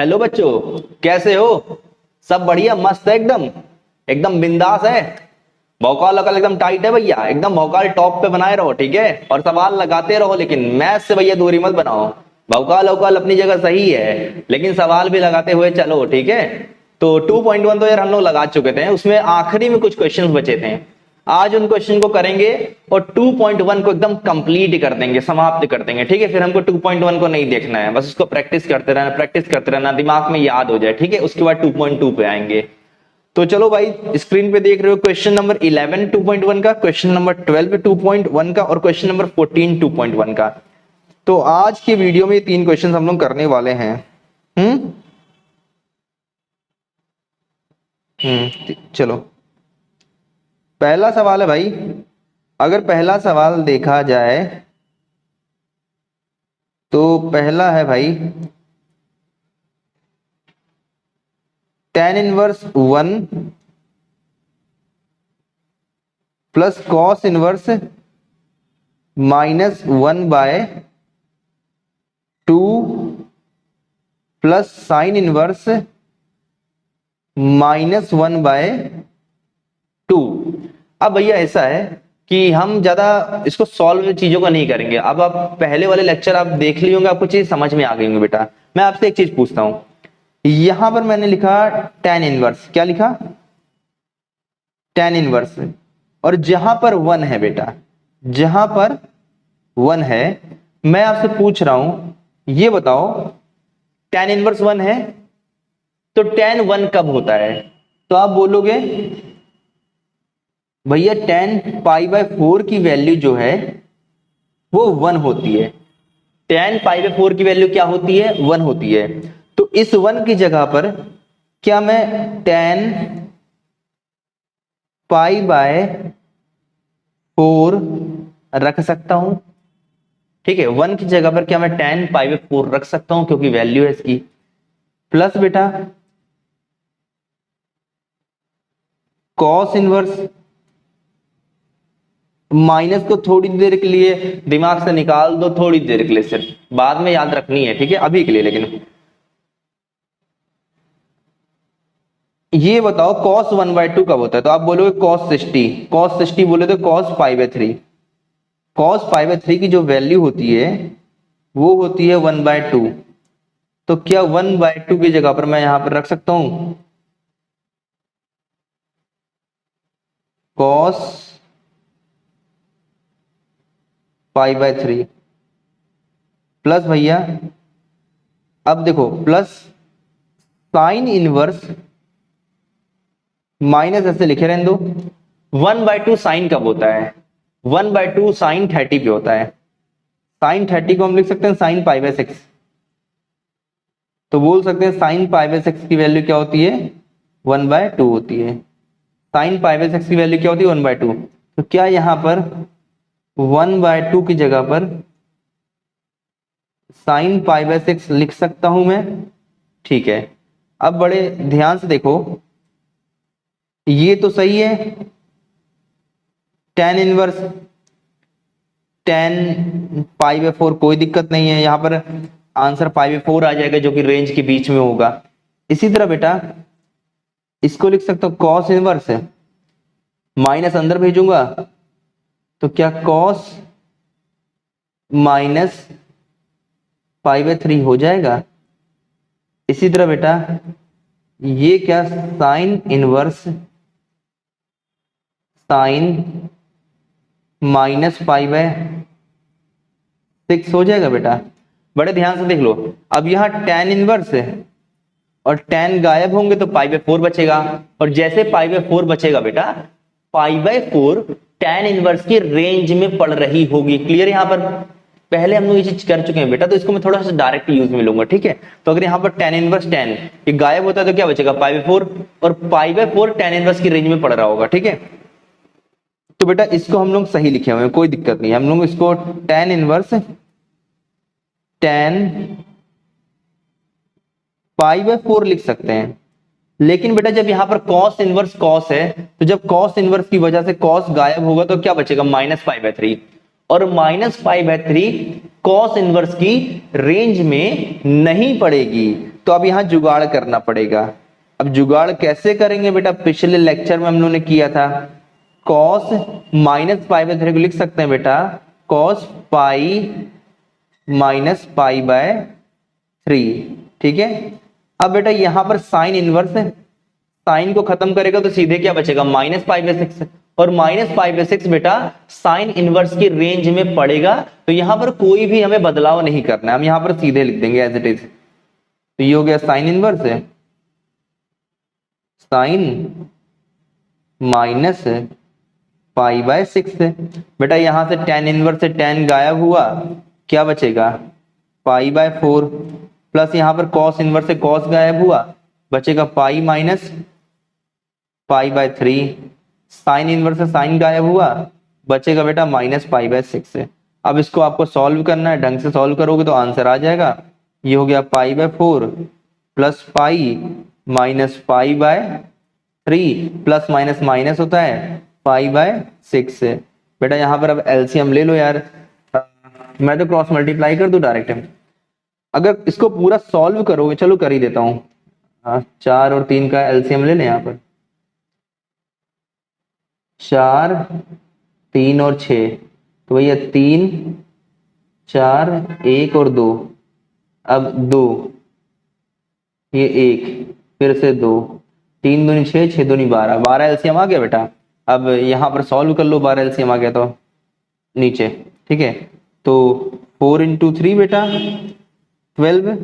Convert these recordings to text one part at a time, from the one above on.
Hello बच्चों, कैसे हो? सब बढ़िया, मस्त है, एकदम एकदम बिंदास है। भौकाल अकल एकदम टाइट है भैया, एकदम भौकाल टॉप पे बनाए रहो, ठीक है? और सवाल लगाते रहो, लेकिन मैथ से भैया दूरी मत बनाओ। भौकाल अवकाल अपनी जगह सही है, लेकिन सवाल भी लगाते हुए चलो, ठीक है? तो 2.1 तो यार हम लोग लगा चुके थे, उसमें आखिरी में कुछ क्वेश्चंस बचे थे। आज उन क्वेश्चन को करेंगे और 2.1 को एकदम कंप्लीट कर देंगे, समाप्त कर देंगे, ठीक है? फिर हमको 2.1 को नहीं देखना है, बस उसको प्रैक्टिस करते रहना, दिमाग में याद हो जाए, ठीक है? उसके बाद 2.2 पे आएंगे। तो चलो भाई, स्क्रीन पे देख रहे हो क्वेश्चन नंबर 11 2.1 का, क्वेश्चन नंबर 12 2.1 का और क्वेश्चन नंबर 14 2.1 का। तो आज के वीडियो में ये तीन क्वेश्चन हम लोग करने वाले हैं। चलो, पहला सवाल है भाई। अगर पहला सवाल देखा जाए तो पहला है भाई, tan inverse 1 plus cos inverse -1/2 plus sine inverse -1/2। अब भैया ऐसा है कि हम ज्यादा इसको सॉल्व चीजों का नहीं करेंगे। अब आप पहले वाले लेक्चर आप देख लिए होंगे, आपको चीज समझ में आ गई होंगी। बेटा मैं आपसे एक चीज पूछता हूं, यहां पर मैंने लिखा tan इनवर्स, क्या लिखा? tan inverse. और जहां पर 1 है बेटा, जहां पर 1 है, मैं आपसे पूछ रहा हूं, ये बताओ tan इनवर्स 1 है तो tan 1 कब होता है? तो आप बोलोगे भैया tan π/4 की वैल्यू जो है वो 1 होती है। tan π/4 की वैल्यू क्या होती है? 1 होती है। तो इस 1 की जगह पर क्या मैं tan π/4 रख सकता हूं? ठीक है, 1 की जगह पर क्या मैं tan π/4 रख सकता हूं, क्योंकि वैल्यू है इसकी। प्लस बेटा कॉस इनवर्स, माइनस को थोड़ी देर के लिए दिमाग से निकाल दो, थोड़ी देर के लिए, सिर्फ बाद में याद रखनी है, ठीक है? अभी के लिए। लेकिन ये बताओ cos 1/2 कब होता है? तो आप बोलोगे cos 60, cos 60 बोले तो cos π/3। cos π/3 की जो वैल्यू होती है वो होती है 1/2। तो क्या 1/2 की जगह पर मैं यहां पर रख सकता हूं cos π/3 प्लस भैया, अब देखो, प्लस साइन इनवर्स माइनस, ऐसे लिखे रहने दो। 1/2 साइन कब होता है? 1/2 साइन 30 पे होता है। साइन 30 को हम लिख सकते हैं साइन π/6। तो बोल सकते हैं साइन π/6 की वैल्यू क्या होती है? 1/2 होती है। साइन π/6 की वैल्यू क्या होती है? 1/2। तो क्या यहां पर 1/2 की जगह पर साइन π/6 लिख सकता हूं मैं? ठीक है, अब बड़े ध्यान से देखो, ये तो सही है। tan इनवर्स tan π/4 कोई दिक्कत नहीं है, यहां पर आंसर π/4 आ जाएगा, जो कि रेंज के बीच में होगा। इसी तरह बेटा इसको लिख सकता हूं cos इनवर्स, माइनस अंदर भेजूंगा तो क्या cos माइनस π/3 हो जाएगा। इसी तरह बेटा ये क्या, साइन इनवर्स साइन -π/6 हो जाएगा बेटा। बड़े ध्यान से देख लो, अब यहां tan इनवर्स है और tan गायब होंगे तो π/4 बचेगा, और जैसे π/4 बचेगा बेटा, π/4 tan इनवर्स की रेंज में पड़ रही होगी। क्लियर? यहां पर पहले हम लोग ये चीज कर चुके हैं बेटा, तो इसको मैं थोड़ा सा डायरेक्ट यूज में लूंगा, ठीक है? तो अगर यहाँ पर tan इनवर्स tan ये गायब होता है तो क्या बचेगा? π/4, और π/4 tan इनवर्स की रेंज में पड़ रहा होगा, ठीक है? तो बेटा इसको हम लोग सही लिखे हुए हैं, कोई दिक्कत नहीं। हम लोग इसको tan इनवर्स tan π/4 लिख सकते हैं। लेकिन बेटा जब यहां पर cos इनवर्स cos है, तो जब cos इनवर्स की वजह से cos गायब होगा तो क्या बचेगा? -π/3, और -π/3 cos इनवर्स की रेंज में नहीं पड़ेगी। तो अब यहाँ जुगाड़ करना पड़ेगा। अब जुगाड़ कैसे करेंगे बेटा, पिछले लेक्चर में हम लोगों ने किया था, कॉस माइनस पाई बाय 3 को लिख सकते हैं बेटा cos pi minus pi by 3, ठीक है। अब बेटा यहां पर साइन इनवर्स है, साइन को खत्म करेगा तो सीधे क्या बचेगा, माइनस पाई बाय 6, और माइनस पाई बाय 6 बेटा साइन इनवर्स की रेंज में पड़ेगा, तो यहां पर कोई भी हमें बदलाव नहीं करना है, हम यहां पर सीधे लिख देंगे एज इट इज। तो ये हो गया साइन इनवर्स है, साइन माइनस पाई बाय 6 है। बेटा यहां से टेन इनवर्स से टेन गायब हुआ, क्या बचेगा पाई बाय 4, प्लस यहां पर कॉस इनवर्स से कॉस गायब हुआ, बचेगा pi minus pi by 3, sine inverse से साइन गायब हुआ, बचेगा बेटा माइनस पाई बाय 6 है। अब इसको आपको सॉल्व करना है, ढंग से सॉल्व करोगे तो आंसर आ जाएगा। ये हो गया pi by 4 plus pi minus pi by 3, plus minus minus होता है पाई बाय 6 है। बेटा यहाँ पर अब एलसीएम ले लो यार, मैं तो क्रॉस मल्टीप्लाई कर दूं डायरेक्ट। अगर इसको पूरा सॉल्व करोगे, चलो कर ही देता हूं, 4 और 3 का एलसीएम ले लें यहाँ पर, 4 3 और 6, तो भैया 3 4 1 और 2, अब 2 ये 1 फिर से 2, 3 दूनी 6 6 दूनी 12, 12 एलसीएम आ गया बेटा। अब यहां पर सॉल्व कर लो, 12 एलसीएम आ गया तो नीचे, ठीक है। तो 4 इंटू 3 बेटा 12,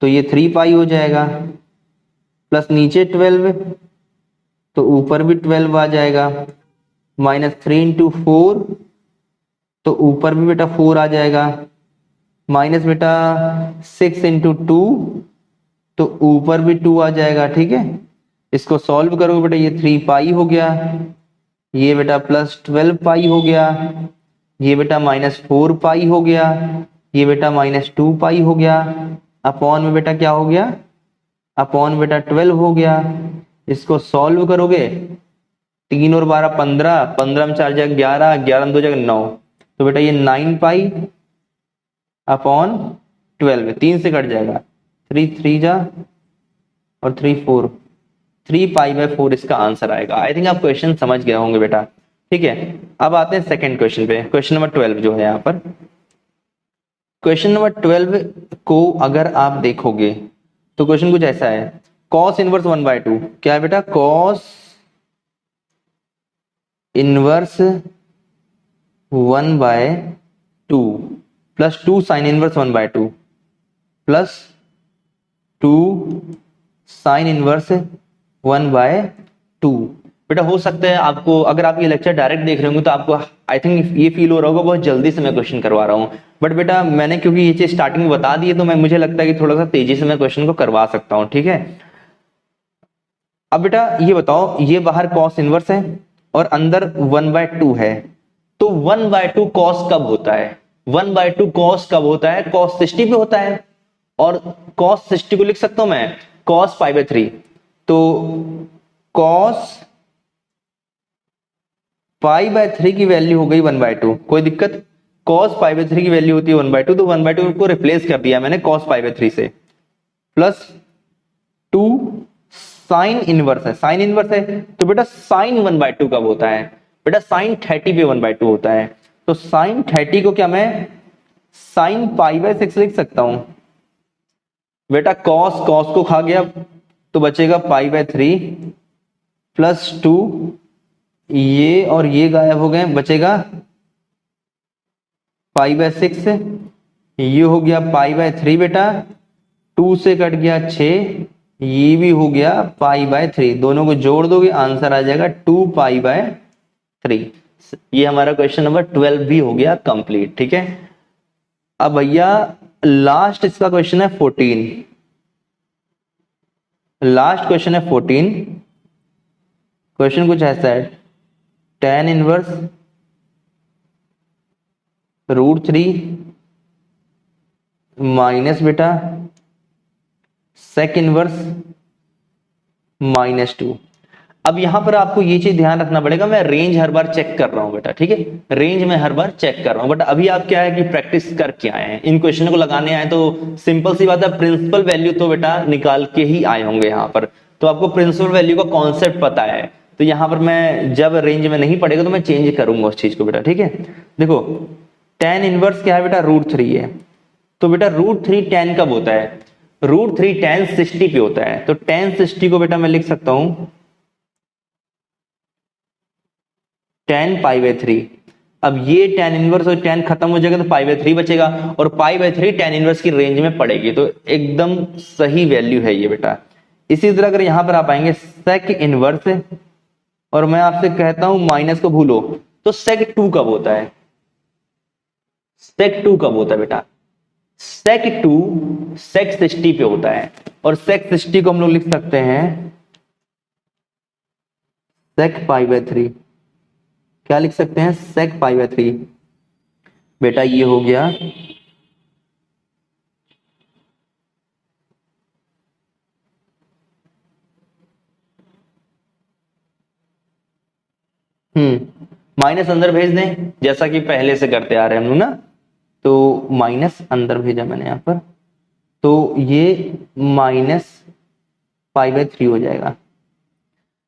तो ये 3 पाई हो जाएगा, प्लस नीचे 12 तो ऊपर भी 12 आ जाएगा, माइनस 3 इंटू 4 तो ऊपर भी बेटा 4 आ जाएगा, माइनस बेटा 6 इंटू 2 तो ऊपर भी 2 आ जाएगा, ठीक है। इसको सॉल्व करोगे बेटा, ये 3 पाई हो गया, ये बेटा प्लस 12 पाई हो गया, ये बेटा माइनस 4 पाई हो गया, ये बेटा माइनस 2 पाई हो गया, अपॉन में बेटा क्या हो गया, अपॉन बेटा 12 हो गया। इसको सॉल्व करोगे, 3 और 12 15, 15 में 4 जगह 11, 11 में 2 जगह 9, तो बेटा ये 9 पाई अपॉन 12, 3 से कट जाएगा, 3 3 जा और 3 4, 3 पाई बाय 4 इसका आंसर आएगा। आई थिंक आप क्वेश्चन समझ गए होंगे बेटा, ठीक है। अब आते हैं सेकंड क्वेश्चन पे, क्वेश्चन नंबर 12 जो है यहाँ पर। क्वेश्चन नंबर 12 को अगर आप देखोगे तो क्वेश्चन कुछ ऐसा है, कॉस इनवर्स 1/2, क्या है बेटा, cos inverse 1/2 plus 2 sine inverse 1/2 plus 2 sine inverse 1/2। बेटा हो सकता है आपको, अगर आप ये लेक्चर डायरेक्ट देख रहे होंगे तो आपको आई थिंक ये फील हो रहा होगा बहुत जल्दी से मैं क्वेश्चन करवा रहा हूँ, बट बेटा मैंने क्योंकि ये चीज स्टार्टिंग में बता दी है तो मैं मुझे लगता है कि थोड़ा सा तेजी से मैं क्वेश्चन को करवा सकता हूँ, ठीक है। अब बेटा ये बताओ, ये बाहर कॉस इनवर्स है और अंदर 1/2 है, तो 1/2 कॉस कब होता है, 1/2 कॉस कब होता है, कॉस 60 पे होता है, और कॉस 60 को लिख सकता हूं मैं कॉस पाई बाय 3, तो कॉस पाई बाय 3 की वैल्यू हो गई 1/2, कोई दिक्कत, कॉस पाई बाय 3 की वैल्यू होती है 1/2, तो 1/2 को रिप्लेस कर दिया मैंने कॉस पाई बाय 3 से, प्लस 2 साइन इनवर्स है, साइन इनवर्स है तो बेटा साइन 1/2 कब होता है, बेटा साइन 30 पे 1/2 होता है, तो साइन 30 को क्या मैं साइन पाई बाय 6 लिख सकता हूं, बेटा कॉस कॉस को खा गया तो बचेगा पाई बाय 3 प्लस 2, ये और ये गायब हो गए, बचेगा पाई बाय 6, ये हो गया पाई बाय 3 बेटा, 2 से कट गया 6, ये भी हो गया पाई बाय 3, दोनों को जोड़ दोगे आंसर आ जाएगा 2 पाई बाय 3। ये हमारा क्वेश्चन नंबर 12 भी हो गया कंप्लीट, ठीक है। अब भैया लास्ट इसका क्वेश्चन है 14, लास्ट क्वेश्चन है 14, क्वेश्चन कुछ ऐसा है, tan इनवर्स √3 माइनस बेटा सेक इनवर्स -2। अब यहां पर आपको ये चीज ध्यान रखना पड़ेगा, मैं रेंज हर बार चेक कर रहा हूं बेटा, ठीक है, रेंज में हर बार चेक कर रहा हूं, बट अभी आप क्या है कि प्रैक्टिस करके आए हैं, इन क्वेश्चन को लगाने आए, तो सिंपल सी बात है, प्रिंसिपल वैल्यू तो बेटा निकाल के ही आए होंगे यहाँ पर, तो आपको प्रिंसिपल वैल्यू का कॉन्सेप्ट पता है, तो यहाँ पर मैं जब रेंज में नहीं पड़ेगा तो मैं चेंज करूंगा उस चीज को बेटा, ठीक है। देखो tan इनवर्स क्या है बेटा, √3 है, तो बेटा √3 tan कब होता है, √3 tan 60 पे होता है, तो tan 60 को बेटा मैं लिख सकता हूं tan π/3। अब ये tan इनवर्स और tan खत्म हो जाएगा तो π/3 बचेगा, और π/3 tan इनवर्स की रेंज में पड़ेगी, तो एकदम सही वैल्यू है ये बेटा। इसी तरह अगर यहां पर आप आएंगे sec इनवर्स है, और मैं आपसे कहता हूं माइनस को भूलो, तो sec2 कब होता है, sec2 कब होता है बेटा, sec2 sec 60 पे होता है, और sec 60 को हम लोग लिख सकते हैं sec π/3, क्या लिख सकते हैं, sec π/3 बेटा, ये हो गया माइनस अंदर भेज दें जैसा कि पहले से करते आ रहे हैं हम लोग ना, तो माइनस अंदर भेजा मैंने यहां पर, तो ये -π/3 हो जाएगा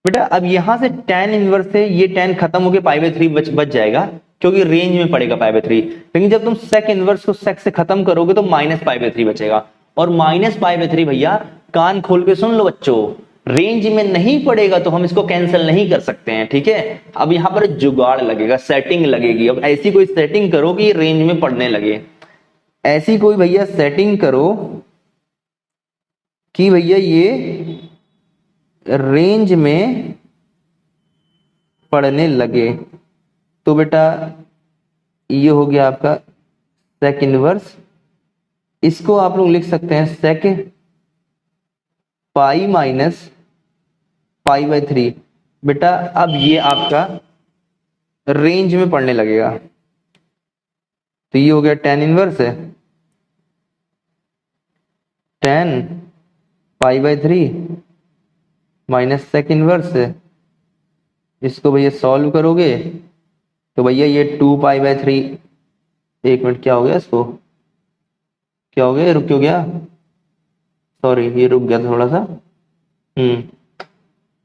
बेटा। अब यहां से tan इनवर्स से ये tan खत्म होकर π/3 बच जाएगा, क्योंकि रेंज में पड़ेगा π/3, लेकिन जब तुम sec इनवर्स को sec से खत्म करोगे तो -π/3 बचेगा, और -π/3 भैया कान खोल के सुन लो बच्चों, रेंज में नहीं पड़ेगा तो हम इसको कैंसिल नहीं कर सकते हैं, ठीक है। अब यहां पर जुगाड़ लगेगा, सेटिंग लगेगी, अब ऐसी कोई सेटिंग करो कि रेंज में पड़ने लगे, ऐसी कोई भैया सेटिंग करो कि भैया ये रेंज में पढ़ने लगे, तो बेटा ये हो गया आपका sec इनवर्स, इसको आप लोग लिख सकते हैं sec π - π/3 बेटा। अब ये आपका रेंज में पढ़ने लगेगा, तो ये हो गया tan इनवर्स है, tan π/3 माइनस sec इनवर्स है, इसको भैया सॉल्व करोगे तो भैया ये 2π/3, एक मिनट क्या हो गया इसको, क्या हो गया, ये रुक क्यों गया, सॉरी ये रुक गया थोड़ा सा,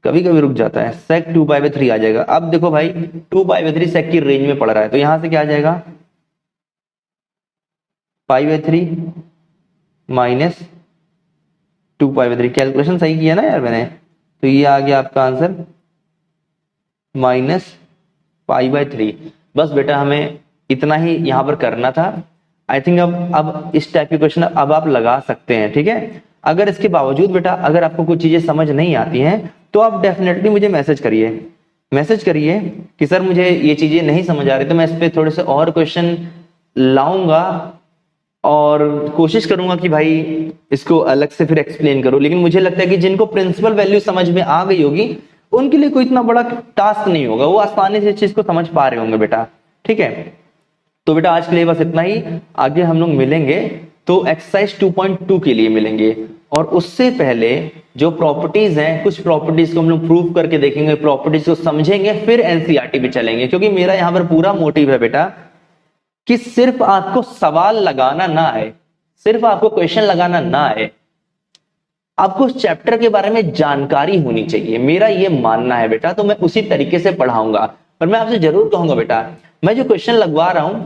कभी कभी रुक जाता है, sec 2π/3 आ जाएगा। अब देखो भाई 2π/3 sec की रेंज में पड़ रहा है, तो यहां से क्या आ जाएगा π/3 माइनस 2π/3, कैलकुलेशन सही किया ना यार मैंने, तो ये आ गया आपका आंसर -π/3। बस बेटा हमें इतना ही यहां पर करना था। आई थिंक अब इस टाइप के क्वेश्चन अब आप लगा सकते हैं, ठीक है। अगर इसके बावजूद बेटा अगर आपको कुछ चीजें समझ नहीं आती हैं तो आप डेफिनेटली मुझे मैसेज करिए कि सर मुझे ये चीजें नहीं समझ आ रही, तो मैं इस पे थोड़े से और क्वेश्चन लाऊंगा और कोशिश करूंगा कि भाई इसको अलग से फिर एक्सप्लेन करो। लेकिन मुझे लगता है कि जिनको प्रिंसिपल वैल्यू समझ में आ गई होगी उनके लिए कोई इतना बड़ा टास्क नहीं होगा, वो आसानी से इस चीज को समझ पा रहे होंगे बेटा, ठीक है। तो बेटा आज के लिए बस इतना ही, आगे हम लोग मिलेंगे तो एक्सरसाइज 2.2 के लिए मिलेंगे, और उससे पहले जो प्रॉपर्टीज हैं कुछ प्रॉपर्टीज को हम लोग प्रूव करके देखेंगे, प्रॉपर्टीज को समझेंगे, फिर एनसीईआरटी पे चलेंगे। क्योंकि मेरा यहां पर पूरा मोटिव है बेटा कि सिर्फ आपको सवाल लगाना ना आए, सिर्फ आपको क्वेश्चन लगाना ना आए, आपको उस चैप्टर के बारे में जानकारी होनी चाहिए, मेरा ये मानना है बेटा। तो मैं उसी तरीके से पढ़ाऊंगा, पर मैं आपसे जरूर कहूंगा बेटा मैं जो क्वेश्चन लगवा रहा हूं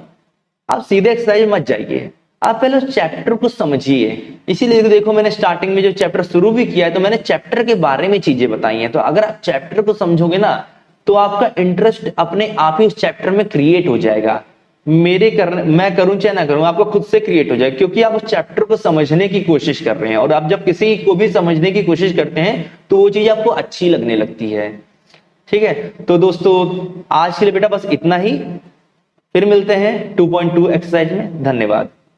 आप सीधे एक्सरसाइज मत जाइए, आप पहले उस चैप्टर को समझिए। इसीलिए देखो मैंने स्टार्टिंग में जो चैप्टर शुरू भी किया है तो मैंने चैप्टर के बारे में चीजें बताई हैं। तो अगर आप चैप्टर को समझोगे ना तो आपका इंटरेस्ट अपने आप ही उस चैप्टर में क्रिएट हो जाएगा। मैं करूं चाहे ना करूं आपको खुद से क्रिएट हो जाएगा, क्योंकि आप उस चैप्टर को समझने की कोशिश कर रहे हैं। और आप जब किसी को भी समझने की कोशिश करते हैं तो वो चीज आपको अच्छी लगने लगती है, ठीक है। तो दोस्तों आज के लिए बेटा बस इतना ही, फिर मिलते हैं 2.2 एक्सरसाइज में। धन्यवाद।